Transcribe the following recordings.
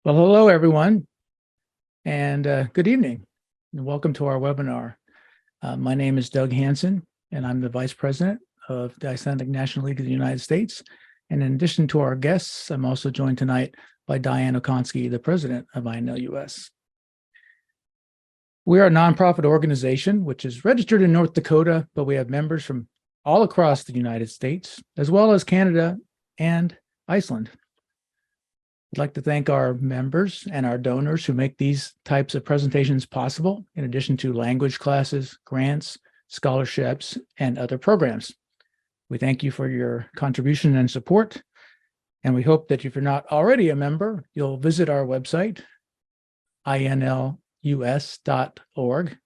Well, hello, everyone, and good evening, and welcome to our webinar. My name is Doug Hansen, and I'm the Vice President of the Icelandic National League of the United States. And in addition to our guests, I'm also joined tonight by Diane Okonski, the President of INLUS. We are a nonprofit organization which is registered in North Dakota, but we have members from all across the United States, as well as Canada and Iceland. I'd like to thank our members and our donors who make these types of presentations possible, in addition to language classes, grants, scholarships, and other programs. We thank you for your contribution and support, and we hope that if you're not already a member, you'll visit our website, inlus.org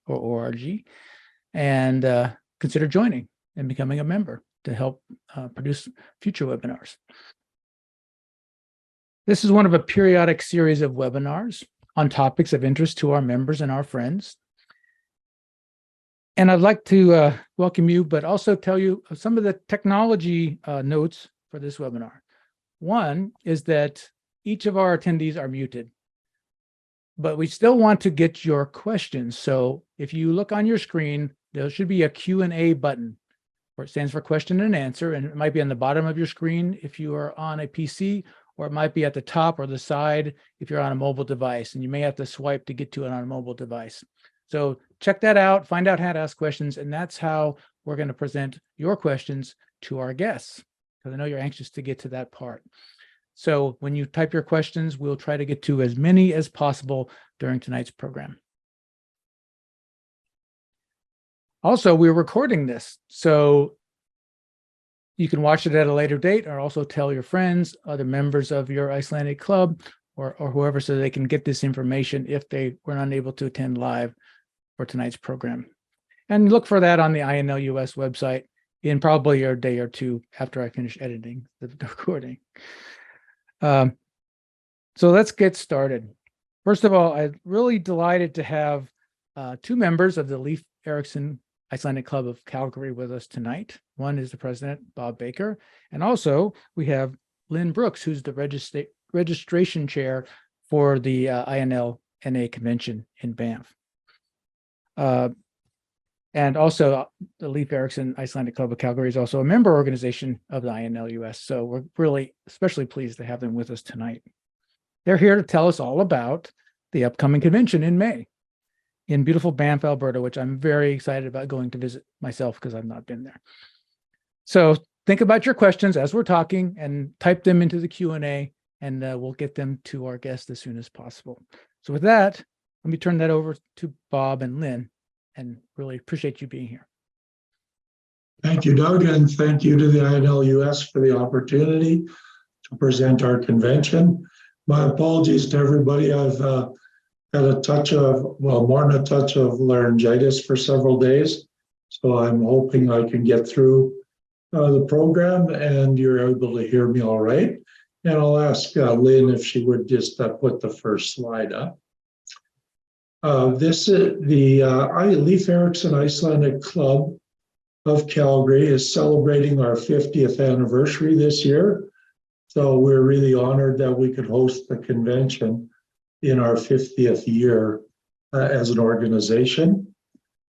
or org, and consider joining and becoming a member to help produce future webinars. This is one of a periodic series of webinars on topics of interest to our members and our friends. And I'd like to welcome you, but also tell you some of the technology notes for this webinar. One is that each of our attendees are muted, but we still want to get your questions. So if you look on your screen, there should be a Q&A button, where it stands for question and answer, and it might be on the bottom of your screen if you are on a PC, or it might be at the top or the side if you're on a mobile device, and you may have to swipe to get to it on a mobile device. So check that out, find out how to ask questions, and that's how we're going to present your questions to our guests, because I know you're anxious to get to that part. So when you type your questions, we'll try to get to as many as possible during tonight's program. Also, we're recording this, so you can watch it at a later date, or also tell your friends, other members of your Icelandic club, or whoever, so they can get this information if they were unable to attend live for tonight's program. And look for that on the INLUS website in probably a day or two after I finish editing the recording. So let's get started. First of all, I'm really delighted to have two members of the Leif Erikson Icelandic Club of Calgary with us tonight. One is the president, Bob Baker, and also we have Lynn Brooks, who's the registration chair for the INLNA convention in Banff. And also the Leif Erikson Icelandic Club of Calgary is also a member organization of the INLUS. So we're really especially pleased to have them with us tonight. They're here to tell us all about the upcoming convention in May in beautiful Banff, Alberta, which I'm very excited about going to visit myself because I've not been there. So think about your questions as we're talking and type them into the Q&A, and we'll get them to our guests as soon as possible. So with that, let me turn that over to Bob and Lynn, and really appreciate you being here. Thank you, Doug, and thank you to the INLUS for the opportunity to present our convention. My apologies to everybody. I've had a touch of, well, more than a touch of laryngitis for several days. So I'm hoping I can get through the program and you're able to hear me all right. And I'll ask Lynn if she would just put the first slide up. This is the Leif Erikson Icelandic Club of Calgary is celebrating our 50th anniversary this year. So we're really honored that we could host the convention in our 50th year as an organization.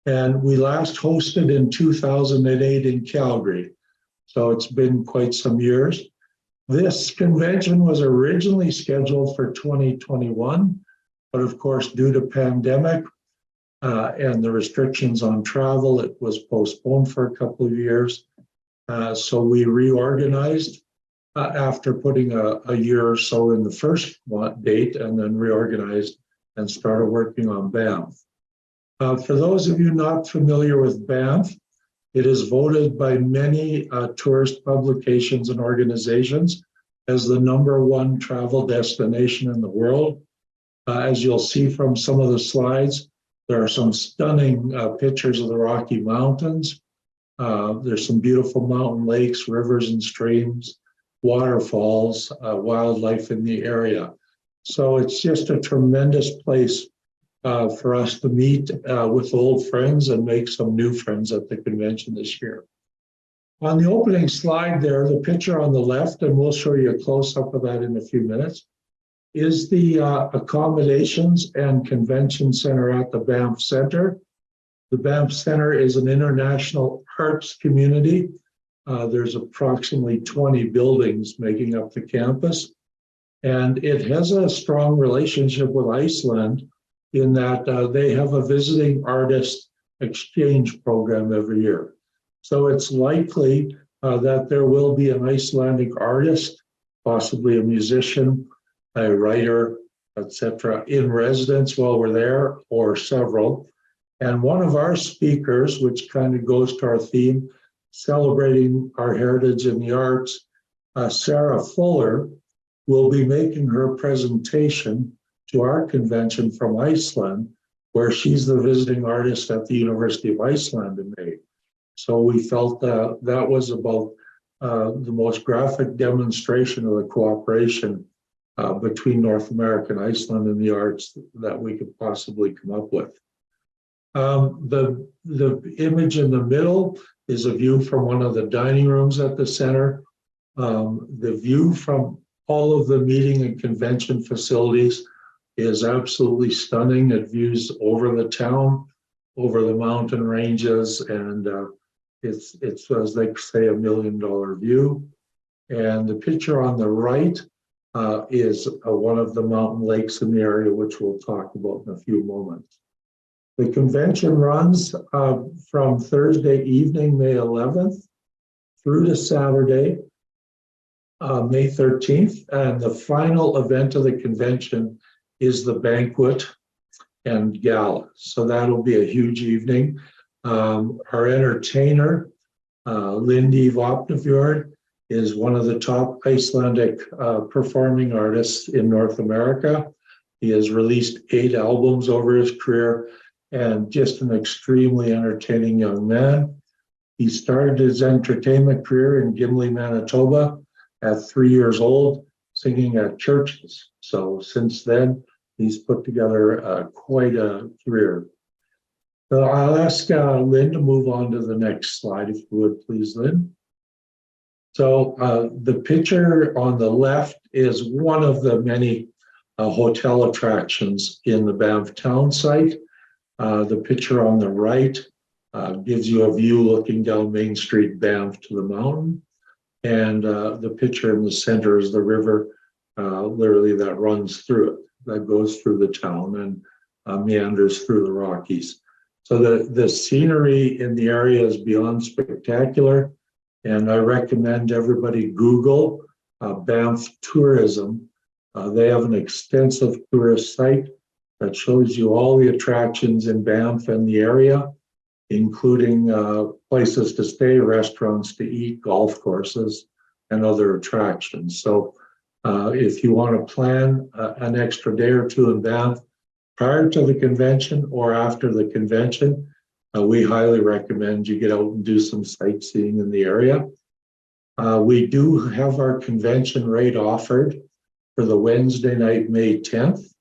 And we last hosted in 2008 in Calgary. So it's been quite some years. This convention was originally scheduled for 2021, but of course, due to pandemic and the restrictions on travel, it was postponed for a couple of years. So we reorganized after putting a year or so in the first date, and then reorganized and started working on Banff. For those of you not familiar with Banff, it is voted by many tourist publications and organizations as the #1 travel destination in the world. As you'll see from some of the slides, there are some stunning pictures of the Rocky Mountains. There's some beautiful mountain lakes, rivers and streams, waterfalls, wildlife in the area. So it's just a tremendous place for us to meet with old friends and make some new friends at the convention this year. On the opening slide there, the picture on the left, and we'll show you a close-up of that in a few minutes, is the accommodations and convention center at the Banff Center. The Banff Center is an international arts community. There's approximately 20 buildings making up the campus, and it has a strong relationship with Iceland in that they have a visiting artist exchange program every year. So it's likely that there will be an Icelandic artist, possibly a musician, a writer, etc., in residence while we're there, or several. And one of our speakers, which kind of goes to our theme, celebrating our heritage in the arts, Sarah Fuller, will be making her presentation to our convention from Iceland, where she's the visiting artist at the University of Iceland in May. So we felt that was about the most graphic demonstration of the cooperation between North America and Iceland in the arts that we could possibly come up with. The image in the middle is a view from one of the dining rooms at the center. The view from all of the meeting and convention facilities is absolutely stunning. It views over the town, over the mountain ranges, and it's as they say, $1 million view. And the picture on the right is one of the mountain lakes in the area, which we'll talk about in a few moments. The convention runs from Thursday evening, May 11th, through to Saturday, May 13th. And the final event of the convention is the banquet and gala. So that'll be a huge evening. Our entertainer, Lynn is one of the top Icelandic performing artists in North America. He has released 8 albums over his career and just an extremely entertaining young man. He started his entertainment career in Gimli, Manitoba at 3 years old, singing at churches. So since then, he's put together quite a career. So I'll ask Lynn to move on to the next slide, if you would, please, Lynn. So the picture on the left is one of the many hotel attractions in the Banff town site. The picture on the right gives you a view looking down Main Street, Banff, to the mountain. And the picture in the center is the river, literally, that runs through it, that goes through the town and meanders through the Rockies. So the scenery in the area is beyond spectacular. And I recommend everybody Google Banff tourism. They have an extensive tourist site that shows you all the attractions in Banff and the area, including places to stay, restaurants to eat, golf courses, and other attractions. So if you want to plan an extra day or two in Banff prior to the convention or after the convention, we highly recommend you get out and do some sightseeing in the area. We do have our convention rate offered for the Wednesday night, May 10th,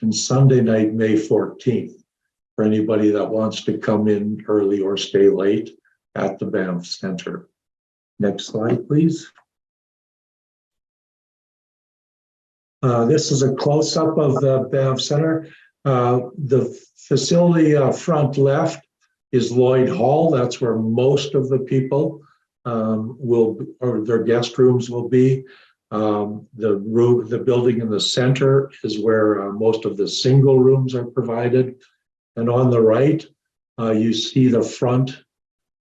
and Sunday night, May 14th, for anybody that wants to come in early or stay late at the Banff Center. Next slide, please. This is a close-up of the Banff Center. The facility front left is Lloyd Hall. That's where most of the people or their guest rooms will be. The building in the center is where most of the single rooms are provided. And on the right, you see the front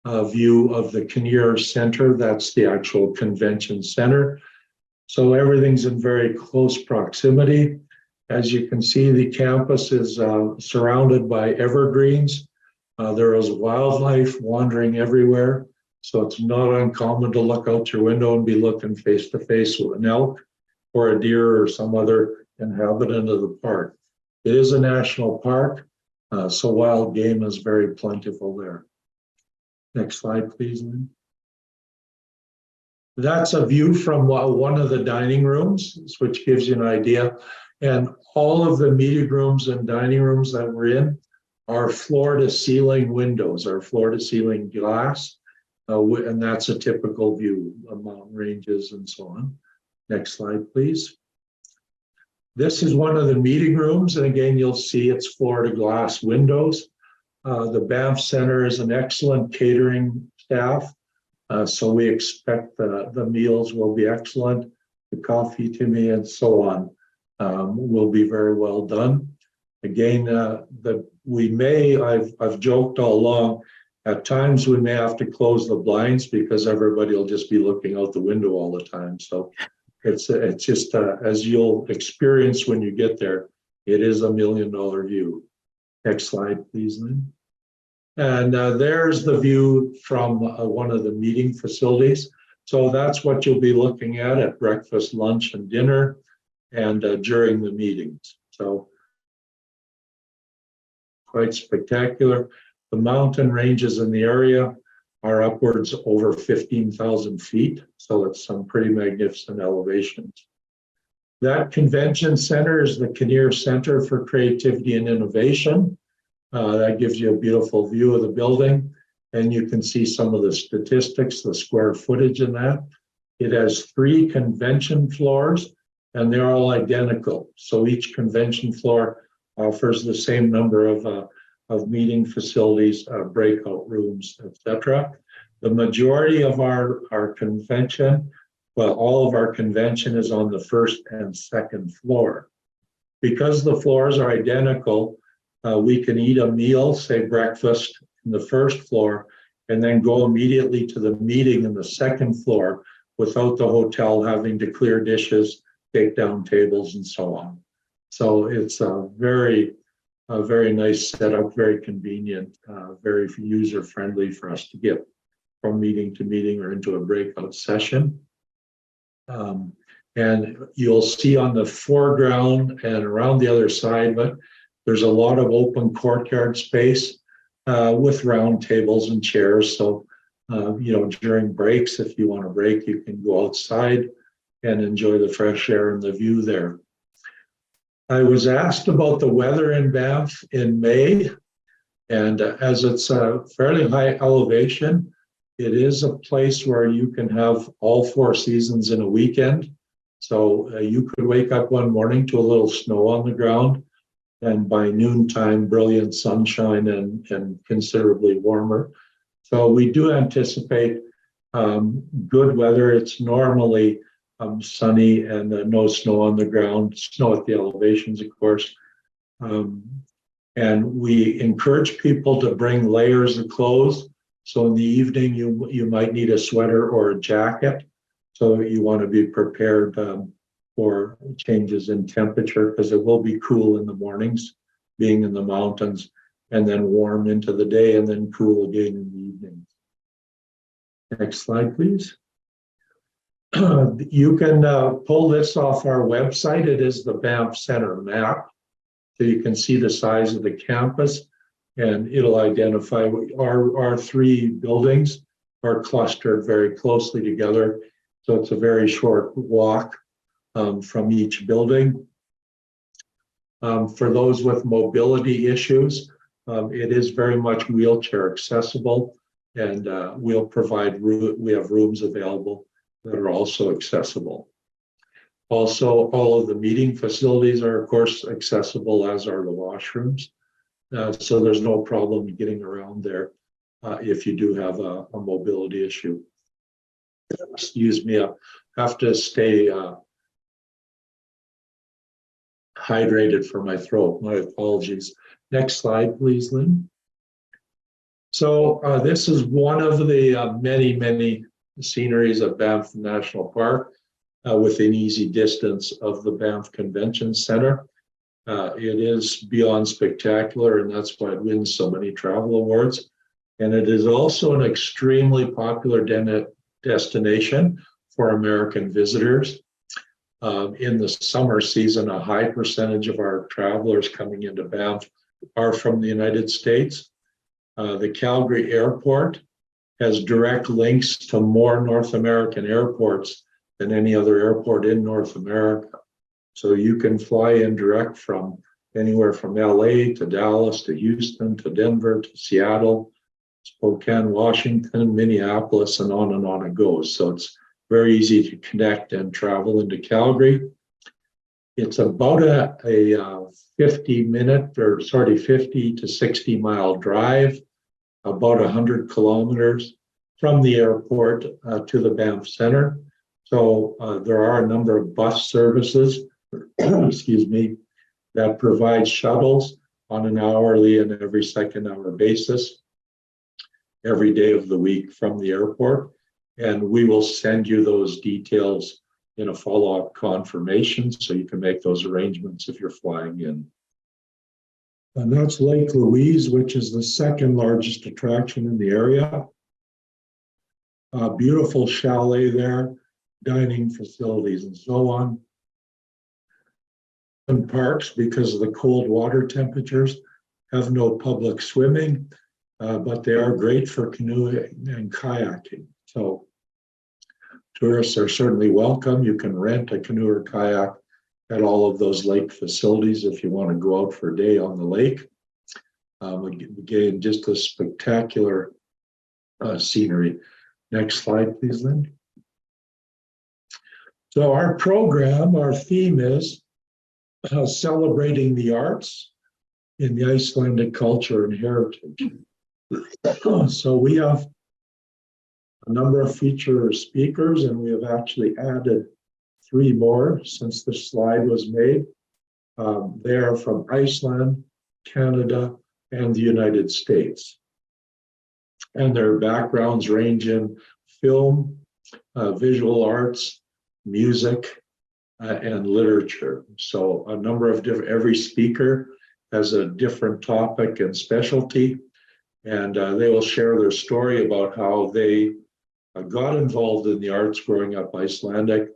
view of the Kinnear Center. That's the actual convention center. So everything's in very close proximity. As you can see, the campus is surrounded by evergreens. There is wildlife wandering everywhere. So it's not uncommon to look out your window and be looking face to face with an elk or a deer or some other inhabitant of the park. It is a national park, so wild game is very plentiful there. Next slide, please, Lynn. That's a view from one of the dining rooms, which gives you an idea. And all of the meeting rooms and dining rooms that we're in are floor-to-ceiling windows, or floor-to-ceiling glass. And that's a typical view of mountain ranges and so on. Next slide, please. This is one of the meeting rooms, and again, you'll see it's floor-to-glass windows. The Banff Center is an excellent catering staff, so we expect the meals will be excellent. The coffee to me and so on will be very well done. Again, I've joked all along, at times we may have to close the blinds because everybody will just be looking out the window all the time. So it's just, as you'll experience when you get there, it is $1 million view. Next slide, please, Lynn. And there's the view from one of the meeting facilities. So that's what you'll be looking at breakfast, lunch, and dinner, and during the meetings. So quite spectacular. The mountain ranges in the area are upwards over 15,000 feet. So it's some pretty magnificent elevations. That convention center is the Kinnear Center for Creativity and Innovation. That gives you a beautiful view of the building, and you can see some of the statistics, the square footage in that. It has 3 convention floors, and they're all identical. So each convention floor offers the same number of meeting facilities, breakout rooms, etc. The majority of our convention, well, all of our convention is on the 1st and 2nd floor. Because the floors are identical, we can eat a meal, say breakfast, in the 1st floor, and then go immediately to the meeting in the 2nd floor without the hotel having to clear dishes, take down tables, and so on. So it's a very nice setup, very convenient, very user-friendly for us to get from meeting to meeting or into a breakout session. And you'll see on the foreground and around the other side, but there's a lot of open courtyard space with round tables and chairs. So, during breaks, if you want to break, you can go outside and enjoy the fresh air and the view there. I was asked about the weather in Banff in May, and as it's a fairly high elevation, it is a place where you can have all 4 seasons in a weekend. So you could wake up one morning to a little snow on the ground, and by noontime, brilliant sunshine and considerably warmer. So we do anticipate good weather. It's normally sunny and no snow on the ground, snow at the elevations, of course. And we encourage people to bring layers of clothes. So in the evening, you might need a sweater or a jacket. So you want to be prepared for changes in temperature, because it will be cool in the mornings, being in the mountains, and then warm into the day, and then cool again in the evening. Next slide, please. You can pull this off our website. It is the Banff Center map. So you can see the size of the campus, and it'll identify our 3 buildings are clustered very closely together. So it's a very short walk from each building. For those with mobility issues, it is very much wheelchair accessible, and we'll provide we have rooms available that are also accessible. Also, all of the meeting facilities are, of course, accessible, as are the washrooms. So there's no problem getting around there if you do have a mobility issue. Excuse me, I have to stay hydrated for my throat. My apologies. Next slide, please, Lynn. So this is one of the many sceneries of Banff National Park within easy distance of the Banff Convention Center. It is beyond spectacular, and that's why it wins so many travel awards. And it is also an extremely popular destination for American visitors. In the summer season, a high percentage of our travelers coming into Banff are from the United States. The Calgary Airport has direct links to more North American airports than any other airport in North America. So you can fly in direct from anywhere from LA to Dallas to Houston to Denver to Seattle, Spokane, Washington, Minneapolis, and on it goes. So it's very easy to connect and travel into Calgary. It's about a 50 to 60 mile drive, about 100 kilometers from the airport to the Banff Center. So there are a number of bus services, excuse me, that provide shuttles on an hourly and every second hour basis every day of the week from the airport. And we will send you those details in a follow-up confirmation so you can make those arrangements if you're flying in. And that's Lake Louise, which is the second largest attraction in the area. A beautiful chalet there, dining facilities and so on. And parks, because of the cold water temperatures, have no public swimming, but they are great for canoeing and kayaking. So tourists are certainly welcome. You can rent a canoe or kayak at all of those lake facilities if you want to go out for a day on the lake. Again, just a spectacular scenery. Next slide, please, Lynn. So our program, our theme is celebrating the arts in the Icelandic culture and heritage. So we have a number of feature speakers, and we have actually added 3 more since the slide was made. They are from Iceland, Canada, and the United States. And their backgrounds range in film, visual arts, music, and literature. So a number of different, every speaker has a different topic and specialty, and they will share their story about how they got involved in the arts growing up Icelandic,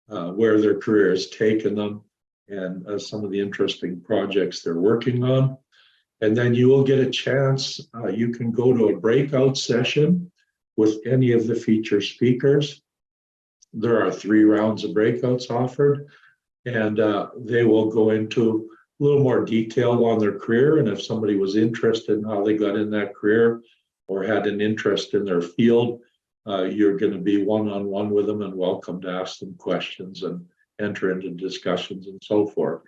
where their career has taken them, and some of the interesting projects they're working on. And then you will get a chance, you can go to a breakout session with any of the feature speakers. There are 3 rounds of breakouts offered, and they will go into a little more detail on their career. And if somebody was interested in how they got in that career or had an interest in their field, you're going to be one-on-one with them and welcome to ask them questions and enter into discussions and so forth.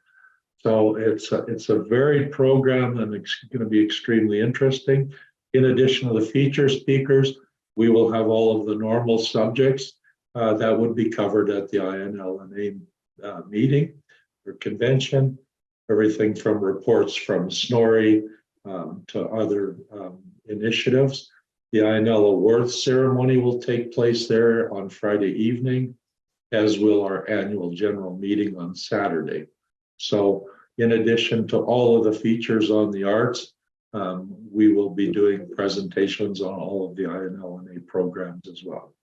So it's a varied program, and it's going to be extremely interesting. In addition to the feature speakers, we will have all of the normal subjects that would be covered at the INLNA meeting or convention, everything from reports from Snorri to other initiatives. The INLNA awards ceremony will take place there on Friday evening, as will our annual general meeting on Saturday. So in addition to all of the features on the arts, we will be doing presentations on all of the INLNA programs as well.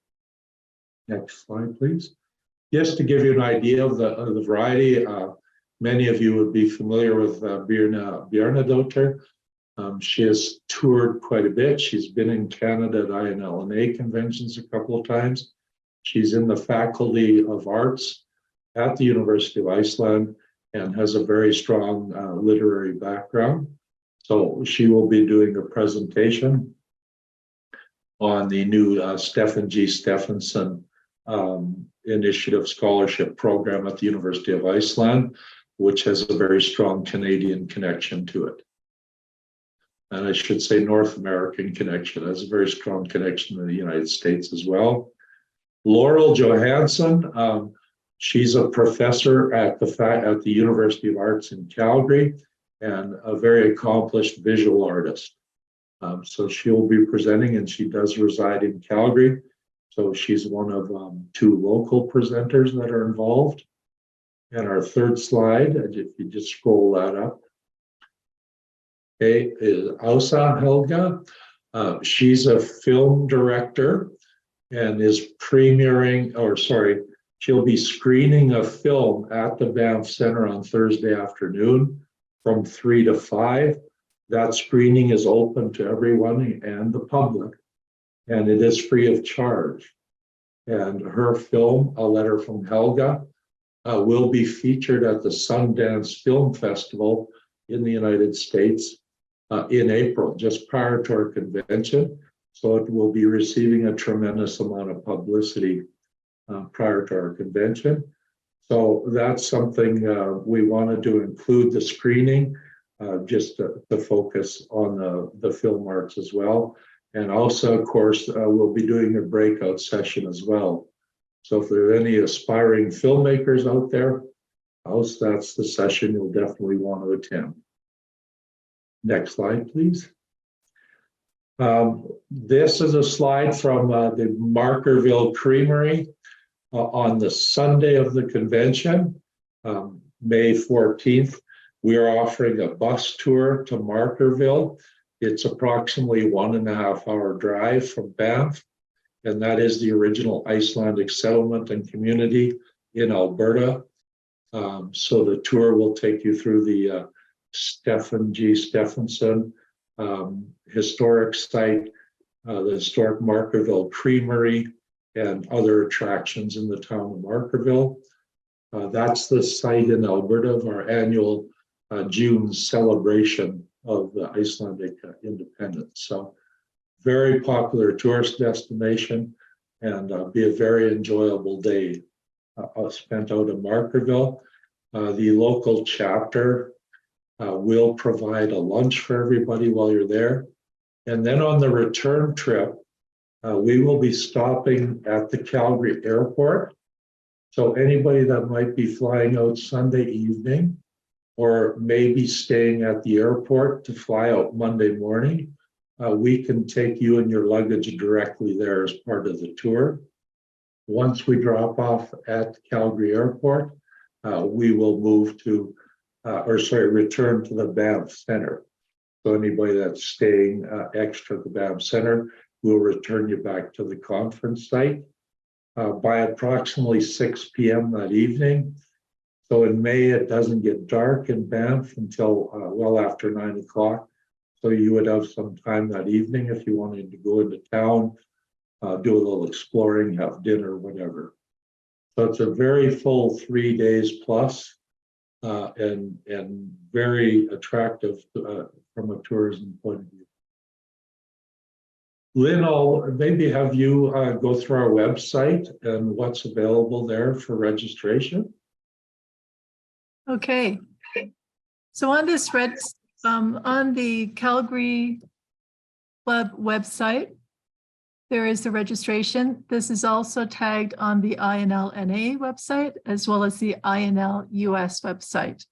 Next slide, please. Just to give you an idea of the variety, many of you would be familiar with Birna Bjarnadóttir. She has toured quite a bit. She's been in Canada at INLNA conventions a couple of times. She's in the Faculty of Arts at the University of Iceland and has a very strong literary background. So she will be doing a presentation on the new Stephen G. Stephenson Initiative Scholarship Program at the University of Iceland, which has a very strong Canadian connection to it. And I should say North American connection, has a very strong connection to the United States as well. Laurel Johansson, she's a professor at the University of Arts in Calgary and a very accomplished visual artist. So she'll be presenting, and she does reside in Calgary. So she's one of 2 local presenters that are involved. And our third slide, if you just scroll that up, okay, is Ása Helga. She's a film director and is she'll be screening a film at the Banff Center on Thursday afternoon from 3 to 5. That screening is open to everyone and the public, and it is free of charge. And her film, A Letter from Helga, will be featured at the Sundance Film Festival in the United States in April, just prior to our convention. So it will be receiving a tremendous amount of publicity prior to our convention. So that's something we wanted to include the screening, just to focus on the film arts as well. And also, of course, we'll be doing a breakout session as well. So if there are any aspiring filmmakers out there, that's the session you'll definitely want to attend. Next slide, please. This is a slide from the Markerville Creamery on the Sunday of the convention, May 14th. We are offering a bus tour to Markerville. It's approximately 1.5 hour drive from Banff, and that is the original Icelandic settlement and community in Alberta. So the tour will take you through the Stephen G. Stephenson historic site, the historic Markerville Creamery, and other attractions in the town of Markerville. That's the site in Alberta of our annual June celebration of the Icelandic independence. So very popular tourist destination, and be a very enjoyable day spent out in Markerville. The local chapter will provide a lunch for everybody while you're there. And then on the return trip, we will be stopping at the Calgary airport. So anybody that might be flying out Sunday evening or maybe staying at the airport to fly out Monday morning, we can take you and your luggage directly there as part of the tour. Once we drop off at Calgary airport, we will move to, return to the Banff Center. So anybody that's staying extra at the Banff Center, we'll return you back to the conference site by approximately 6 p.m. that evening. So in May, it doesn't get dark in Banff until well after 9 o'clock. So you would have some time that evening if you wanted to go into town, do a little exploring, have dinner, whatever. So it's a very full 3 days plus, and very attractive from a tourism point of view. Lynn, I'll maybe have you go through our website and what's available there for registration. Okay. So on this on the Calgary Club website, there is the registration. This is also tagged on the INLNA website as well as the INLUS website.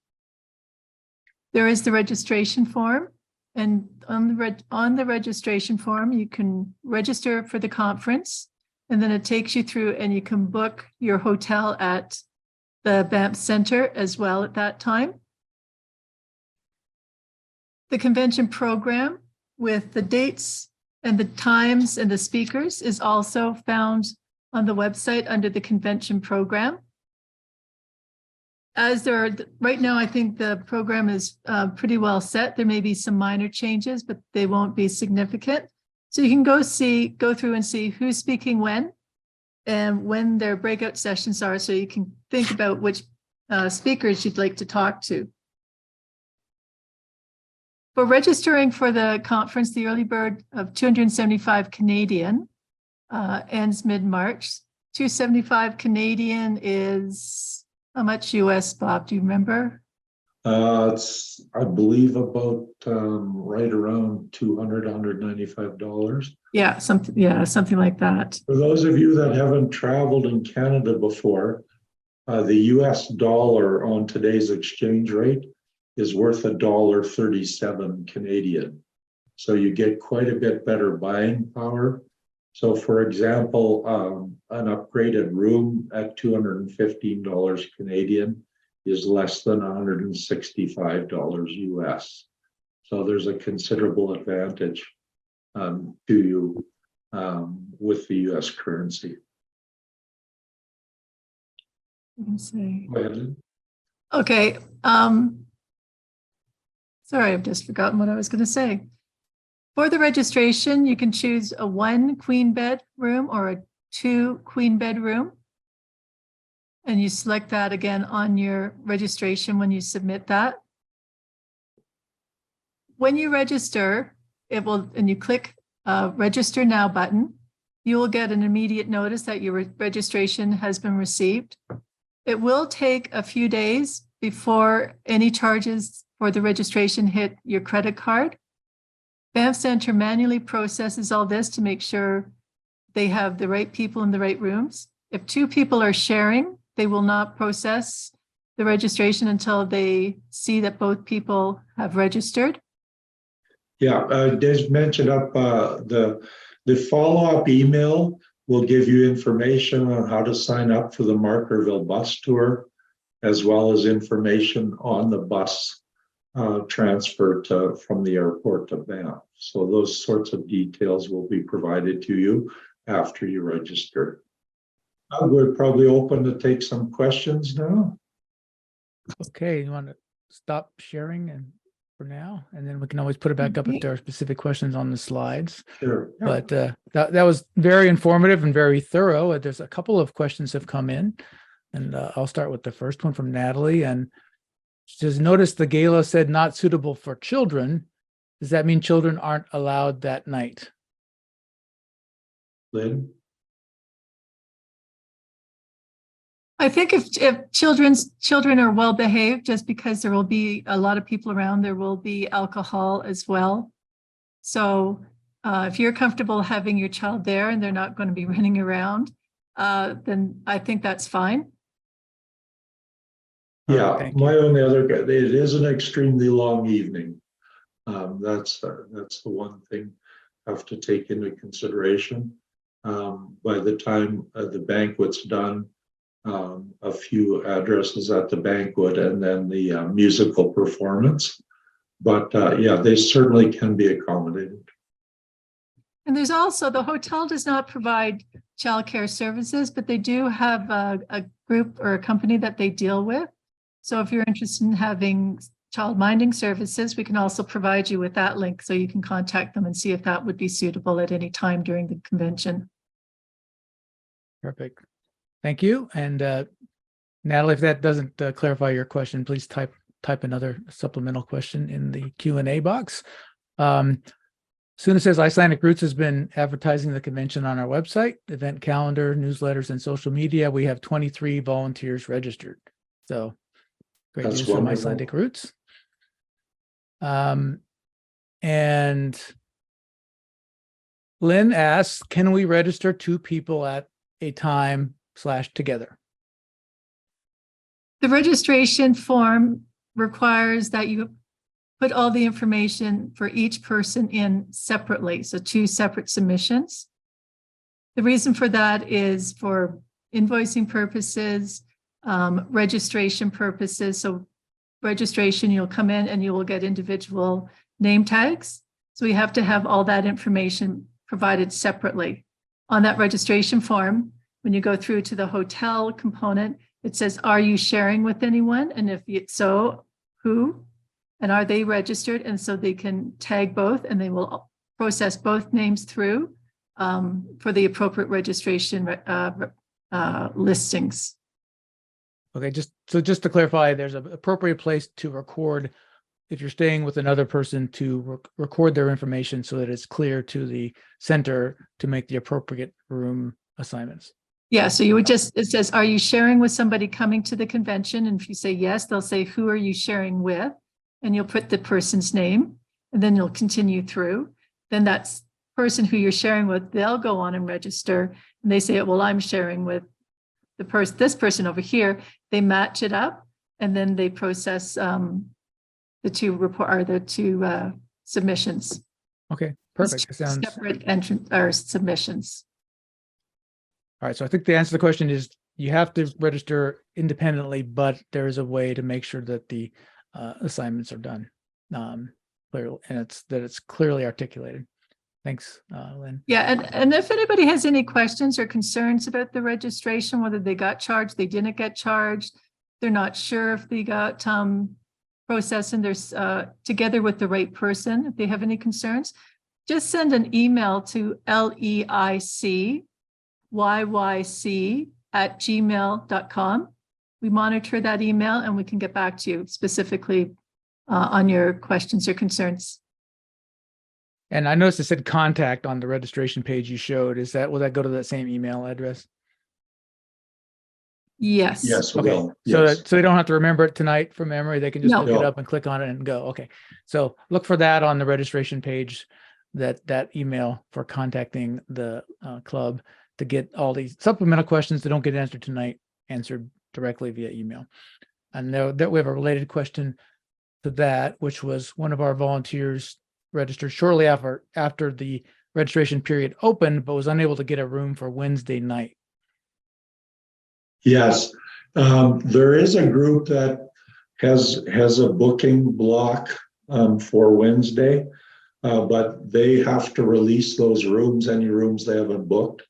There is the registration form, and on the registration form, you can register for the conference, and then it takes you through and you can book your hotel at the Banff Center as well at that time. The convention program with the dates and the times and the speakers is also found on the website under the convention program. As there are, right now, I think the program is pretty well set. There may be some minor changes, but they won't be significant. So you can go through and see who's speaking when and when their breakout sessions are, so you can think about which speakers you'd like to talk to. For registering for the conference, the early bird of 275 Canadian ends mid-March. 275 Canadian is how much US, Bob? Do you remember? It's, I believe, about right around $200, $195. Yeah, something like that. For those of you that haven't traveled in Canada before, the US dollar on today's exchange rate is worth $1.37 Canadian. So you get quite a bit better buying power. So for example, an upgraded room at $215 Canadian is less than $165 US. So there's a considerable advantage to you with the US currency. Let's see. Go ahead, Lynn. Okay. Sorry, I've just forgotten what I was going to say. For the registration, you can choose a 1 queen bed room or a 2 queen bed room. And you select that again on your registration when you submit that. When you register, and you click register now button, you will get an immediate notice that your registration has been received. It will take a few days before any charges for the registration hit your credit card. Banff Center manually processes all this to make sure they have the right people in the right rooms. If two people are sharing, they will not process the registration until they see that both people have registered. Yeah, Des mentioned up the follow-up email will give you information on how to sign up for the Markerville bus tour, as well as information on the bus transfer from the airport to Banff. So those sorts of details will be provided to you after you register. We're probably open to take some questions now. Okay, you want to stop sharing and for now, and then we can always put it back up if there are specific questions on the slides. Sure. But that was very informative and very thorough. There's a couple of questions have come in, and I'll start with the first one from Natalie. And she says, notice the gala said not suitable for children. Does that mean children aren't allowed that night? Lynn? I think if children are well behaved, just because there will be a lot of people around, there will be alcohol as well. So if you're comfortable having your child there and they're not going to be running around, then I think that's fine. Yeah, my only other, it is an extremely long evening. That's the one thing I have to take into consideration. By the time the banquet's done, a few addresses at the banquet and then the musical performance. But yeah, they certainly can be accommodated. And there's also, the hotel does not provide childcare services, but they do have a group or a company that they deal with. So if you're interested in having child minding services, we can also provide you with that link so you can contact them and see if that would be suitable at any time during the convention. Perfect. Thank you. And Natalie, if that doesn't clarify your question, please type another supplemental question in the Q&A box. Suna says Icelandic Roots has been advertising the convention on our website, event calendar, newsletters, and social media. We have 23 volunteers registered. So great That's news from wonderful. Icelandic Roots. And Lynn asks, can we register 2 people at a time / together? The registration form requires that you put all the information for each person in separately, so 2 separate submissions. The reason for that is for invoicing purposes, registration purposes. So registration, you'll come in and you will get individual name tags. So we have to have all that information provided separately. On that registration form, when you go through to the hotel component, it says, are you sharing with anyone? And if so, who? And are they registered? And so they can tag both and they will process both names through for the appropriate registration listings. Okay, just to clarify, there's an appropriate place to record if you're staying with another person to record their information so that it's clear to the center to make the appropriate room assignments. Yeah, so you would just, it says, are you sharing with somebody coming to the convention? And if you say yes, they'll say, who are you sharing with? And you'll put the person's name and then you'll continue through. Then that's person who you're sharing with, they'll go on and register. And they say, well, I'm sharing with this person over here. They match it up and then they process the 2 submissions. Okay, perfect. Separate entrance or submissions. All right, so I think the answer to the question is you have to register independently, but there is a way to make sure that the assignments are done clearly, and it's clearly articulated. Thanks, Lynn. Yeah, and if anybody has any questions or concerns about the registration, whether they got charged, they didn't get charged, they're not sure if they got processed and they're together with the right person, if they have any concerns, just send an email to leicyYYC@gmail.com. We monitor that email and we can get back to you specifically on your questions or concerns. And I noticed it said contact on the registration page you showed. Will that go to that same email address? Yes. Yes, it Okay, will. so Yes. so they don't have to remember it tonight from memory. They can just No. look it No. up and click on it and go. Okay, so look for that on the registration page, that email for contacting the club to get all these supplemental questions that don't get answered tonight answered directly via email. And now that we have a related question to that, which was one of our volunteers registered shortly after the registration period opened, but was unable to get a room for Wednesday night. Yes, there is a group that has a booking block for Wednesday, but they have to release those rooms, any rooms they haven't booked,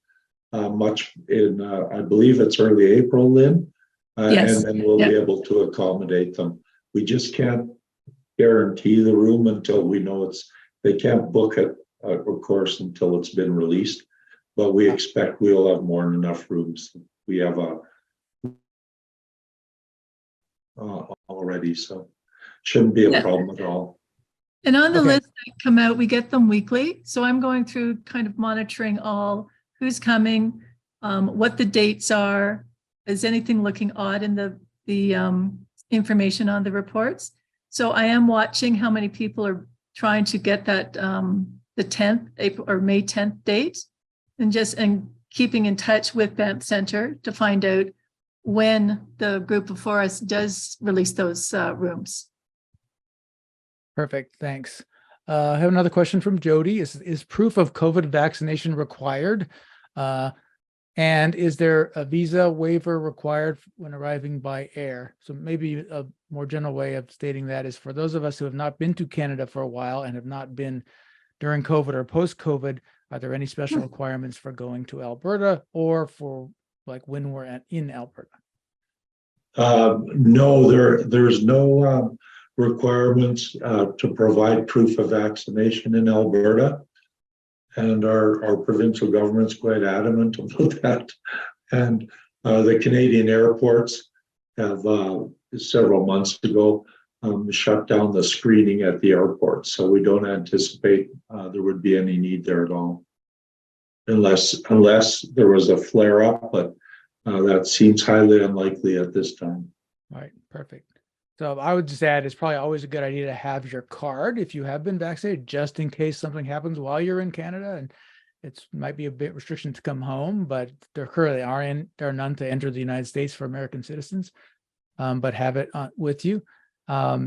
much in, I believe it's early April, Lynn, Yes. and then we'll be able to accommodate them. We just can't guarantee the room until we know they can't book it, of course, until it's been released, but we expect we'll have more than enough rooms. We have already, so shouldn't be a Yeah. problem at all. And on the Okay. list that come out, we get them weekly. So I'm going through kind of monitoring all who's coming, what the dates are. Is anything looking odd in the information on the reports? So I am watching how many people are trying to get that the 10th April or May 10th date, and keeping in touch with Banff Center to find out when the group before us does release those rooms. Perfect, thanks. I have another question from Jody. Is proof of COVID vaccination required? And is there a visa waiver required when arriving by air? So maybe a more general way of stating that is for those of us who have not been to Canada for a while and have not been during COVID or post-COVID, are there any special requirements for going to Alberta or for like when we're in Alberta? No, there's no requirements to provide proof of vaccination in Alberta. And our provincial government's quite adamant about that. And the Canadian airports have several months ago shut down the screening at the airport. So we don't anticipate there would be any need there at all. Unless there was a flare up, but that seems highly unlikely at this time. All right, perfect. So I would just add, it's probably always a good idea to have your card if you have been vaccinated, just in case something happens while you're in Canada. And it might be a bit restriction to come home, but there currently there are none to enter the United States for American citizens, but have it with you. I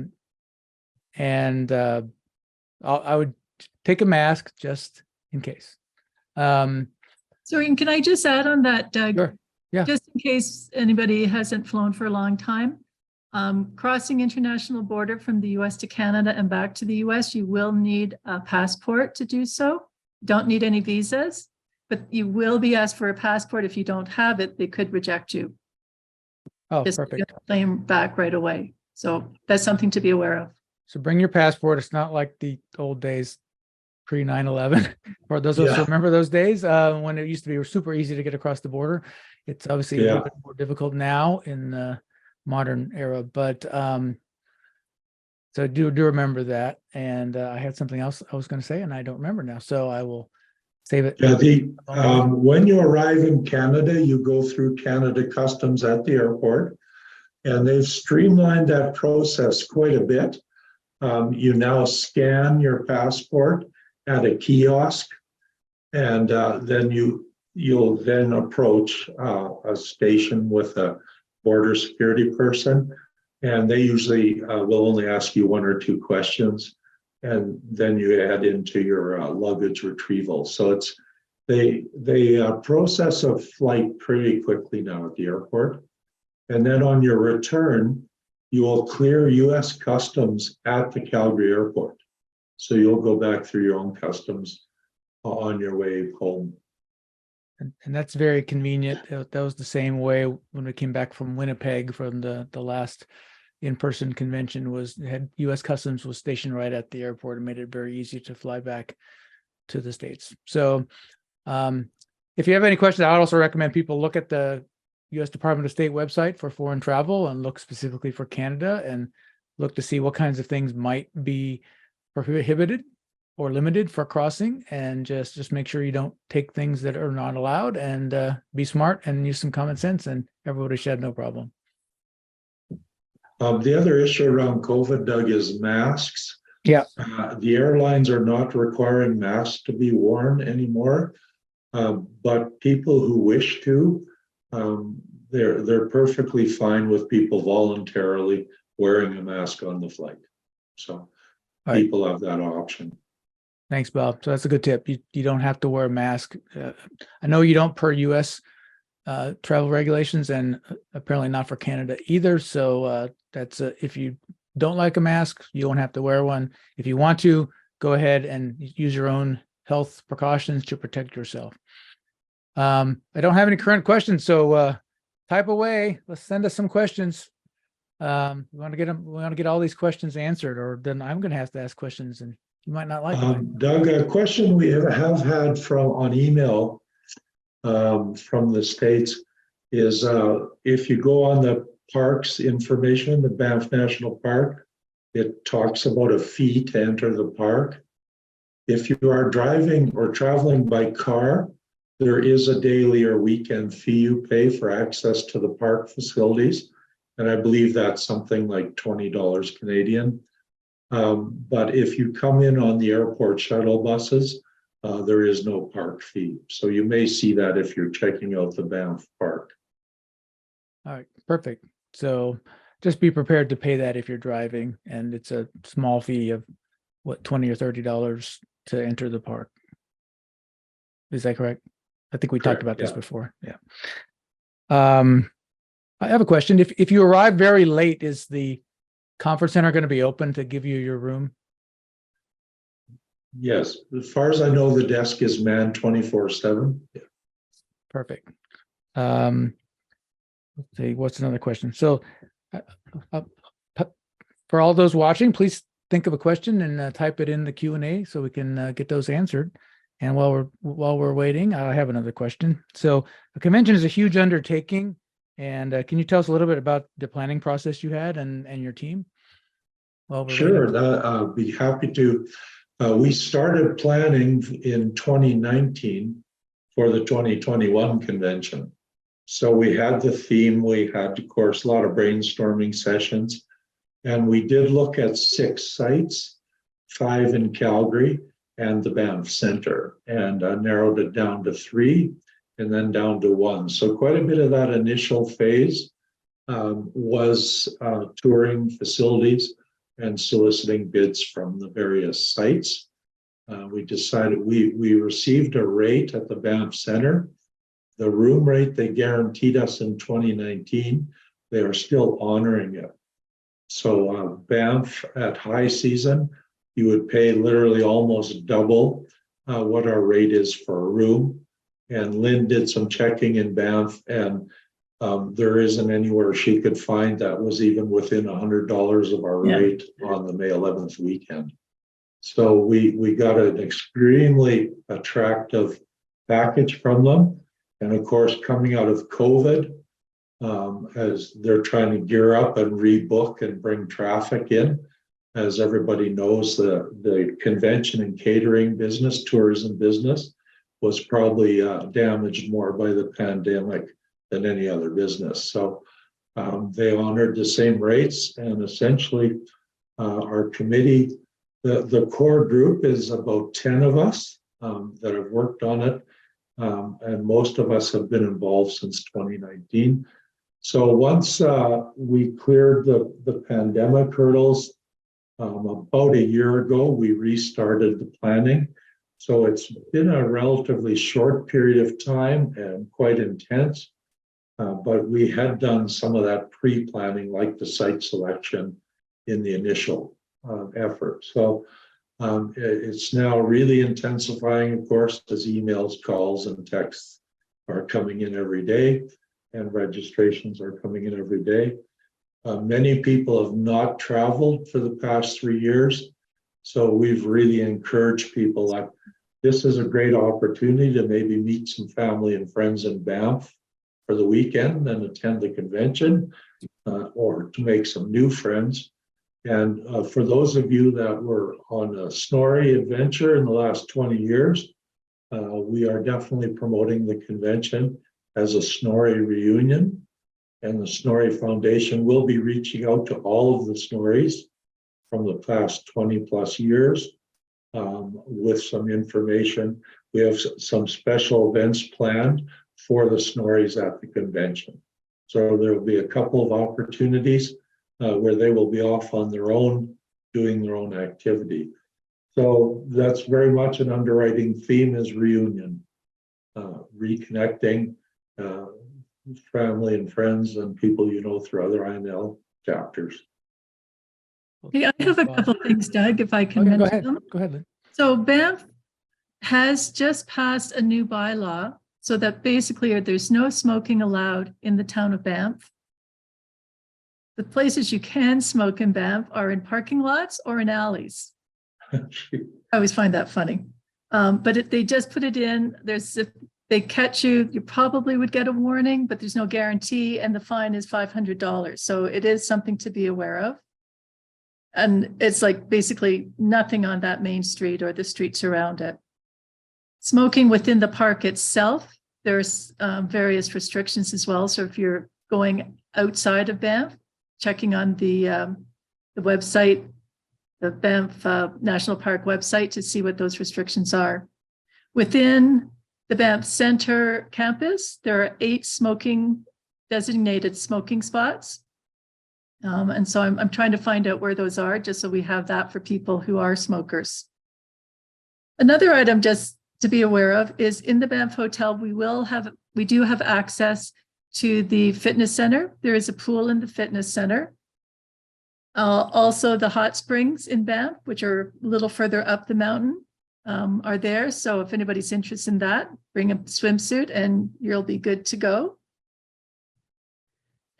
would take a mask just in case. So can I just add on that, Doug? Sure. Yeah. Just in case anybody hasn't flown for a long time, crossing international border from the US to Canada and back to the US, you will need a passport to do so. Don't need any visas, but you will be asked for a passport. If you don't have it, they could reject you. Oh, Just perfect. claim back right away. So that's something to be aware of. So bring your passport. It's not like the old days pre 9/11. For those of us who remember those days when it used to be super easy to get across the border. It's obviously a little bit more difficult now in the modern era, but so do remember that. And I had something else I was going to say, and I don't remember now, so I will save it. Yeah, when you arrive in Canada, you go through Canada Customs at the airport, and they've streamlined that process quite a bit. You now scan your passport at a kiosk, and then you'll then approach a station with a border security person, and they usually will only ask you one or two questions, and then you add into your luggage retrieval. So they process a flight pretty quickly now at the airport, and then on your return, you will clear U.S. Customs at the Calgary airport. So you'll go back through your own customs on your way home. And that's very convenient. That was the same way when we came back from Winnipeg from the last in-person convention. U.S. Customs was stationed right at the airport and made it very easy to fly back to the States. So if you have any questions, I would also recommend people look at the U.S. Department of State website for foreign travel and look specifically for Canada and look to see what kinds of things might be prohibited or limited for crossing, and just make sure you don't take things that are not allowed, and be smart and use some common sense, and everybody should have no problem. The other issue around COVID, Doug, is masks. Yeah. The airlines are not requiring masks to be worn anymore, but people who wish to, they're perfectly fine with people voluntarily wearing a mask on the flight. So right. People have that option. Thanks, Bob. So that's a good tip. You don't have to wear a mask. I know you don't per U.S. Travel regulations, and apparently not for Canada either. So that's if you don't like a mask, you don't have to wear one. If you want to, go ahead and use your own health precautions to protect yourself. I don't have any current questions, so type away. Let's send us some questions. We want to get them. We want to get all these questions answered, or then I'm going to have to ask questions, and you might not like it. Doug, a question we have had on email from the States is if you go on the parks information, the Banff National Park, it talks about a fee to enter the park. If you are driving or traveling by car, there is a daily or weekend fee you pay for access to the park facilities. And I believe that's something like $20 Canadian. But if you come in on the airport shuttle buses, there is no park fee. So you may see that if you're checking out the Banff Park. All right, perfect. So just be prepared to pay that if you're driving, and it's a small fee of what, $20 or $30 to enter the park. Is that correct? I think we talked about this before. Yeah. I have a question. If you arrive very late, is the conference center going to be open to give you your room? Yes, as far as I know, the desk is manned 24/7. Yeah. Perfect. Let's see, what's another question? So for all those watching, please think of a question and type it in the Q&A so we can get those answered. And while we're waiting, I have another question. So a convention is a huge undertaking, and can you tell us a little bit about the planning process you had and your team? Sure, I'll be happy to. We started planning in 2019 for the 2021 convention. So we had the theme, we had, of course, a lot of brainstorming sessions, and we did look at 6 sites, 5 in Calgary and the Banff Center, and narrowed it down to 3 and then down to 1. So quite a bit of that initial phase was touring facilities and soliciting bids from the various sites. We decided we received a rate at the Banff Center. The room rate they guaranteed us in 2019, they are still honoring it. So Banff at high season, you would pay literally almost double what our rate is for a room. And Lynn did some checking in Banff, and there isn't anywhere she could find that was even within $100 of our rate on the May 11th weekend. So we got an extremely attractive package from them. And of course, coming out of COVID, as they're trying to gear up and rebook and bring traffic in, as everybody knows, the convention and catering business, tourism business, was probably damaged more by the pandemic than any other business. So they honored the same rates, and essentially our committee, the core group is about 10 of us that have worked on it. And most of us have been involved since 2019. So once we cleared the pandemic hurdles, about a year ago, we restarted the planning. So it's been a relatively short period of time and quite intense. But we had done some of that pre-planning, like the site selection in the initial effort. So it's now really intensifying, of course, as emails, calls, and texts are coming in every day, and registrations are coming in every day. Many people have not traveled for the past 3 years, so we've really encouraged people like, this is a great opportunity to maybe meet some family and friends in Banff for the weekend and attend the convention, or to make some new friends. And for those of you that were on a snorri adventure in the last 20 years, we are definitely promoting the convention as a snorri reunion. And the Snorri Foundation will be reaching out to all of the snorris from the past 20 plus years with some information. We have some special events planned for the snorris at the convention. So there will be a couple of opportunities where they will be off on their own, doing their own activity. So that's very much an underwriting theme, is reunion, reconnecting family and friends and people you know through other INL chapters. Yeah, I have a couple of things, Doug, if I can Okay, go mention ahead. them. Go ahead, Lynn. So Banff has just passed a new bylaw so that basically there's no smoking allowed in the town of Banff. The places you can smoke in Banff are in parking lots or in alleys. I always find that funny. But they just put it in. If they catch you, you probably would get a warning, but there's no guarantee, and the fine is $500. So it is something to be aware of. And it's like basically nothing on that main street or the streets around it. Smoking within the park itself, there's various restrictions as well. So if you're going outside of Banff, checking on the website, the Banff National Park website, to see what those restrictions are. Within the Banff Center campus, there are 8 designated smoking spots. And so I'm trying to find out where those are, just so we have that for people who are smokers. Another item just to be aware of is in the Banff Hotel, we do have access to the fitness center. There is a pool in the fitness center. Also the hot springs in Banff, which are a little further up the mountain, are there. So if anybody's interested in that, bring a swimsuit and you'll be good to go.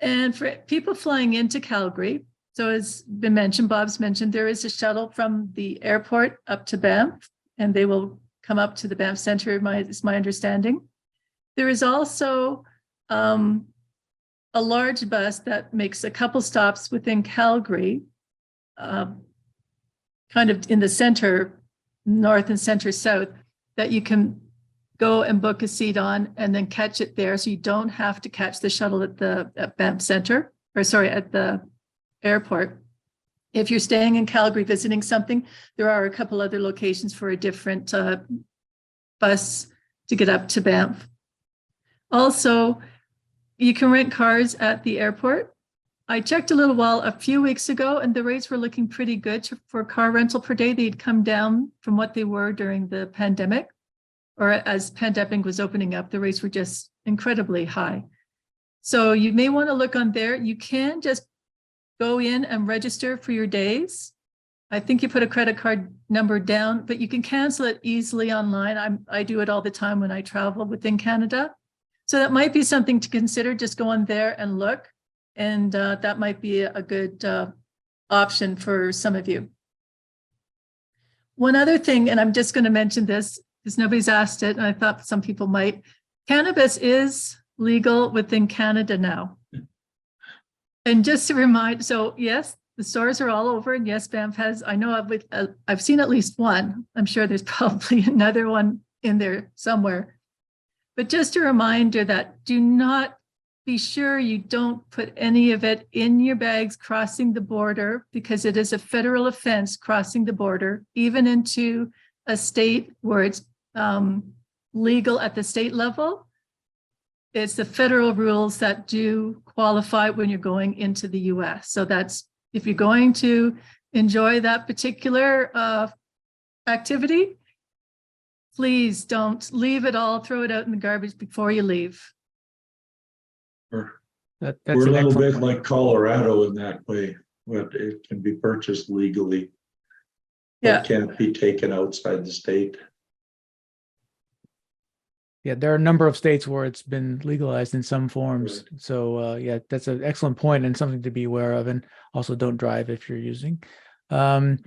And for people flying into Calgary, so as been mentioned, Bob's mentioned, there is a shuttle from the airport up to Banff, and they will come up to the Banff Center, is my understanding. There is also a large bus that makes a couple stops within Calgary, kind of in the center, north and center south, that you can go and book a seat on and then catch it there. So you don't have to catch the shuttle at Banff Center, at the airport. If you're staying in Calgary visiting something, there are a couple other locations for a different bus to get up to Banff. Also, you can rent cars at the airport. I checked a few weeks ago, and the rates were looking pretty good for car rental per day. They'd come down from what they were during the pandemic, or as pandemic was opening up, the rates were just incredibly high. So you may want to look on there. You can just go in and register for your days. I think you put a credit card number down, but you can cancel it easily online. I do it all the time when I travel within Canada. So that might be something to consider. Just go on there and look. And that might be a good option for some of you. One other thing, and I'm just going to mention this because nobody's asked it, and I thought some people might. Cannabis is legal within Canada now. And just to remind, so yes, the stores are all over, and yes, Banff has, I know I've seen at least one. I'm sure there's probably another one in there somewhere. But just a reminder that do not, be sure you don't put any of it in your bags crossing the border, because it is a federal offense crossing the border, even into a state where it's legal at the state level. It's the federal rules that do qualify when you're going into the US. So that's, if you're going to enjoy that particular activity, please don't leave it all, throw it out in the garbage before you leave. That's We're a an little excellent bit point. like Colorado in that way, but it can be purchased legally. Yeah. It can't be taken outside the state. Yeah, there are a number of states where it's been legalized in some forms. Right. So yeah, that's an excellent point and something to be aware of. And also don't drive if you're using. A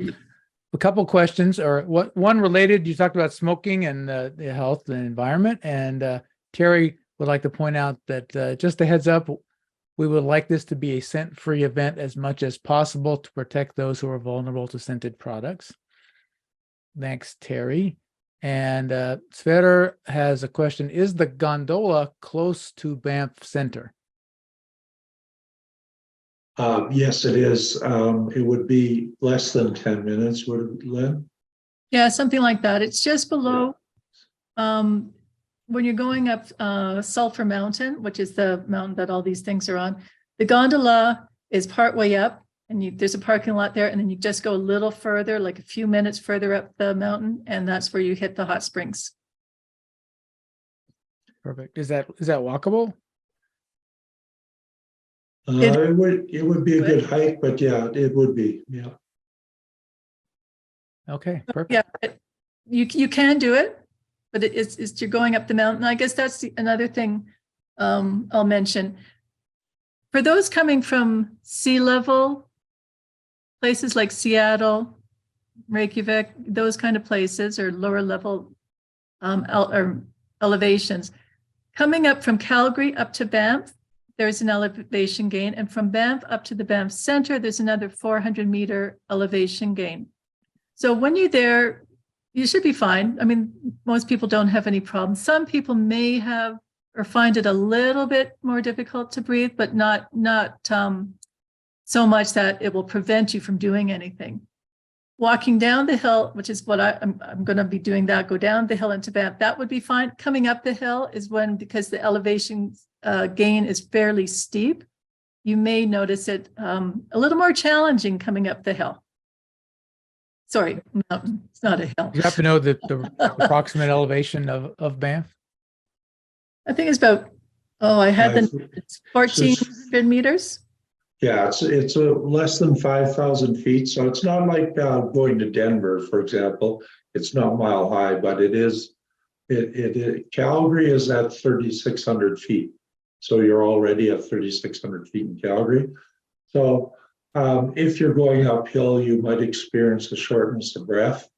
couple questions, or one related, you talked about smoking and the health and environment. And Terry would like to point out that just a heads up, We would like this to be a scent-free event as much as possible to protect those who are vulnerable to scented products. Thanks, Terry. And Sverre has a question. Is the gondola close to Banff Center? Yes, it is. It would be less than 10 minutes, would it, Lynn? Yeah, something like that. It's just below, when you're going up Sulphur Mountain, which is the mountain that all these things are on, the gondola is partway up and there's a parking lot there. And then you just go a little further, like a few minutes further up the mountain. And that's where you hit the hot springs. Perfect. Is that walkable? It would be a good hike, but yeah, it would be. Yeah. Okay, perfect. Yeah, you can do it, but it's you're going up the mountain. I guess that's another thing I'll mention. For those coming from sea level places like Seattle, Reykjavik, those kind of places, or lower level or elevations, coming up from Calgary up to Banff, there's an elevation gain, and from Banff up to the Banff Center, there's another 400-meter elevation gain. So when you're there, you should be fine. I mean, most people don't have any problems. Some people may have or find it a little bit more difficult to breathe, but not so much that it will prevent you from doing anything. Walking down the hill, which is what I'm going to be doing, that go down the hill into Banff, that would be fine. Coming up the hill is when, because the elevation gain is fairly steep, you may notice it a little more challenging coming up the hill. Sorry, mountain. It's not a hill. You have to know the approximate elevation of Banff? I think it's about, it's 1,400 meters. Yeah, it's less than 5,000 feet. So it's not like going to Denver, for example. It's not mile high, but it is. Calgary is at 3,600 feet. So you're already at 3,600 feet in Calgary. So if you're going uphill, you might experience a shortness of breath.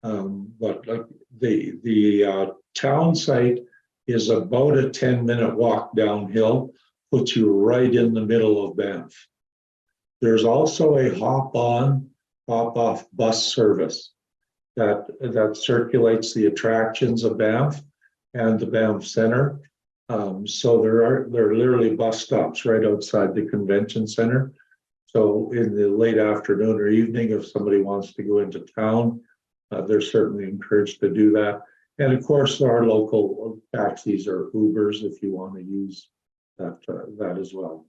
But like the town site is about a 10-minute walk downhill, puts you right in the middle of Banff. There's also a hop-on, hop-off bus service that circulates the attractions of Banff and the Banff Center. So there are literally bus stops right outside the convention center. So in the late afternoon or evening, if somebody wants to go into town, they're certainly encouraged to do that. And of course, there are local taxis or Ubers if you want to use that as well.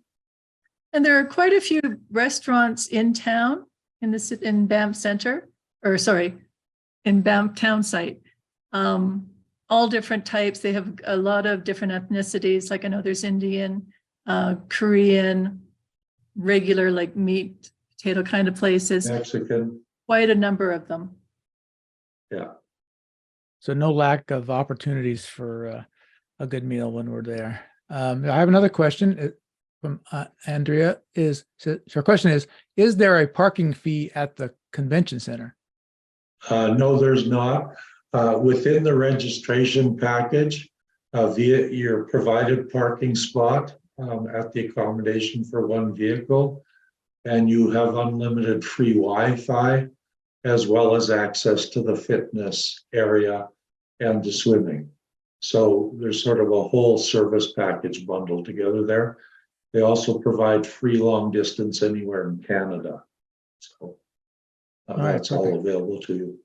And there are quite a few restaurants in town in Banff Center, or sorry, in Banff town site. All different types. They have a lot of different ethnicities. Like I know there's Indian, Korean, regular like meat, potato kind of places. Mexican. Quite a number of them. Yeah. So no lack of opportunities for a good meal when we're there. I have another question from Andrea. Her question is there a parking fee at the convention center? No, there's not. Within the registration package, via your provided parking spot at the accommodation for one vehicle, and you have unlimited free Wi-Fi, as well as access to the fitness area and the swimming. So there's sort of a whole service package bundled together there. They also provide free long distance anywhere in Canada. So that's all available to you.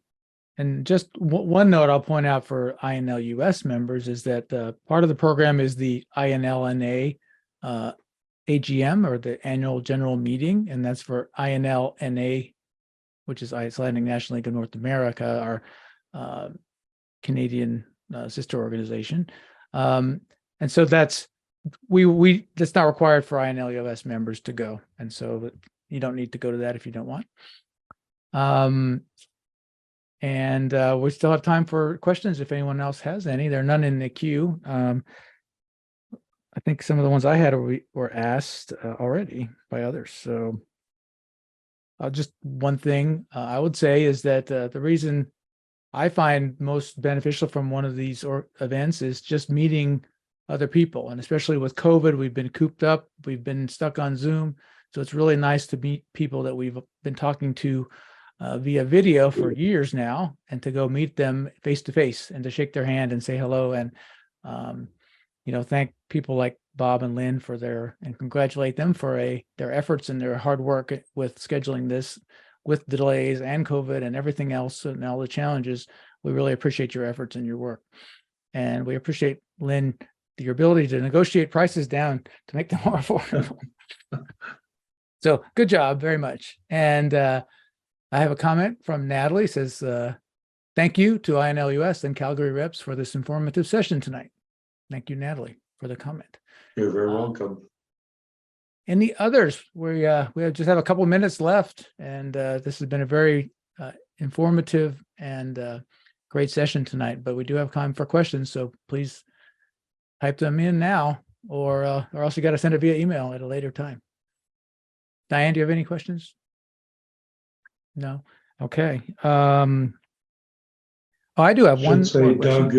And just one note I'll point out for INLUS members is that part of the program is the INLNA AGM, or the annual general meeting, and that's for INLNA, which is Icelandic National League of North America, our Canadian sister organization. And so that's not required for INLUS members to go, and so you don't need to go to that if you don't want. And we still have time for questions if anyone else has any. There are none in the queue. I think some of the ones I had were asked already by others. So just one thing I would say is that the reason I find most beneficial from one of these events is just meeting other people. And especially with COVID, we've been cooped up, we've been stuck on Zoom. So it's really nice to meet people that we've been talking to via video for years now, and to go meet them face to face and to shake their hand and say hello. And, thank people like Bob and Lynn and congratulate them for their efforts and their hard work with scheduling this with delays and COVID and everything else and all the challenges. We really appreciate your efforts and your work. And we appreciate, Lynn, your ability to negotiate prices down to make them more affordable. So good job, very much. And I have a comment from Natalie, says, thank you to INLUS and Calgary reps for this informative session tonight. Thank you, Natalie, for the comment. You're very welcome. Any others? We just have a couple minutes left, and this has been a very informative and great session tonight, but we do have time for questions. So please type them in now, or else you got to send it via email at a later time. Diane, do you have any questions? No. Okay. I do have one. Say, Doug,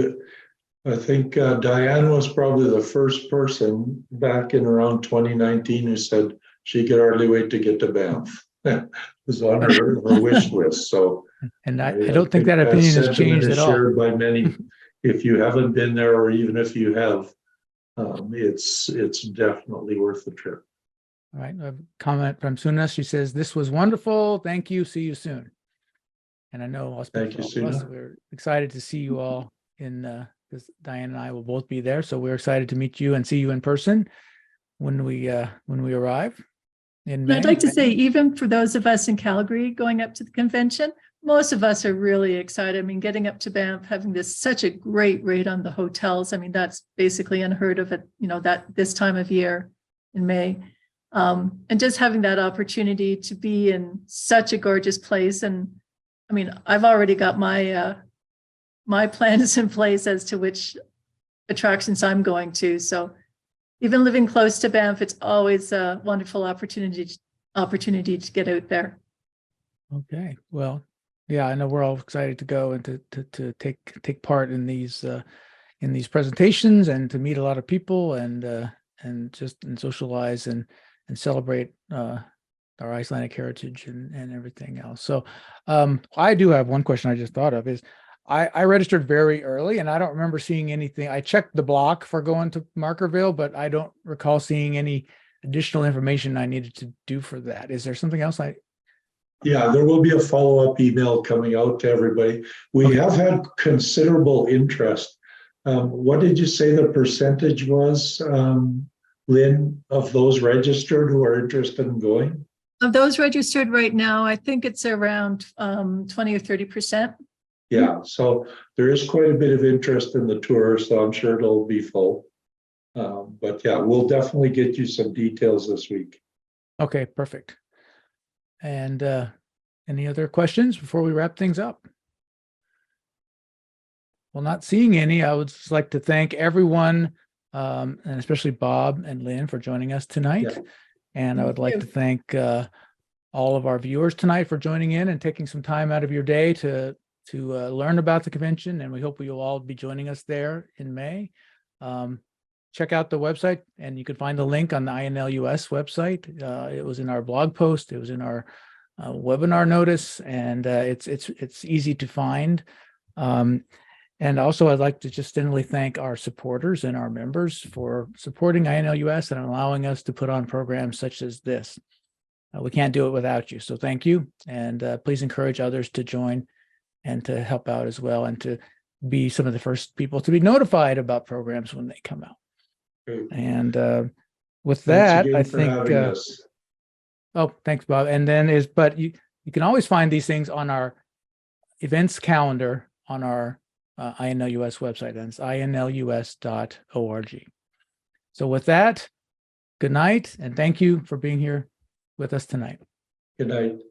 I think Diane was probably the first person back in around 2019 who said she could hardly wait to get to Banff. It was on her wish list. So, and I don't think that opinion has changed at all. Shared by many. If you haven't been there, or even if you have, it's definitely worth the trip. All right. A comment from Suna. She says, "This was wonderful. Thank you. See you soon." And I know I'll speak for all of us. We're excited to see you all in. Because Diane and I will both be there, so we're excited to meet you and see you in person when we arrive in May. I'd like to say, even for those of us in Calgary going up to the convention, most of us are really excited. I mean, getting up to Banff, having such a great rate on the hotels. I mean, that's basically unheard of at that this time of year in May, and just having that opportunity to be in such a gorgeous place. And I mean, I've already got my plans in place as to which attractions I'm going to. So even living close to Banff, it's always a wonderful opportunity to get out there. Okay. Well, yeah, I know we're all excited to go and to take part in these presentations and to meet a lot of people and socialize and celebrate our Icelandic heritage and everything else. So I do have one question I just thought of is, I registered very early and I don't remember seeing anything. I checked the block for going to Markerville, but I don't recall seeing any additional information I needed to do for that. Is there something else Yeah, there will be a follow-up email coming out to everybody. We have had considerable interest. What did you say the percentage was, Lynn, of those registered who are interested in going? Of those registered right now, I think it's around 20 or 30%. Yeah, so there is quite a bit of interest in the tour, so I'm sure it'll be full. But yeah, we'll definitely get you some details this week. Okay, perfect. And any other questions before we wrap things up? Well, not seeing any, I would just like to thank everyone, and especially Bob and Lynn for joining us tonight. Yeah. And I would like to thank all of our viewers tonight for joining in and taking some time out of your day to learn about the convention, and we hope you'll all be joining us there in May. Check out the website, and you can find the link on the INLUS website. It was in our blog post, it was in our webinar notice, and it's easy to find. And also, I'd like to just generally thank our supporters and our members for supporting INLUS and allowing us to put on programs such as this. We can't do it without you, so thank you, and please encourage others to join and to help out as well, and to be some of the first people to be notified about programs when they come out. Great. And with that, I think, oh, thanks, Bob. And then but you can always find these things on our events calendar on our INLUS website, and it's inlus.org. So with that, good night, and thank you for being here with us tonight. Good night.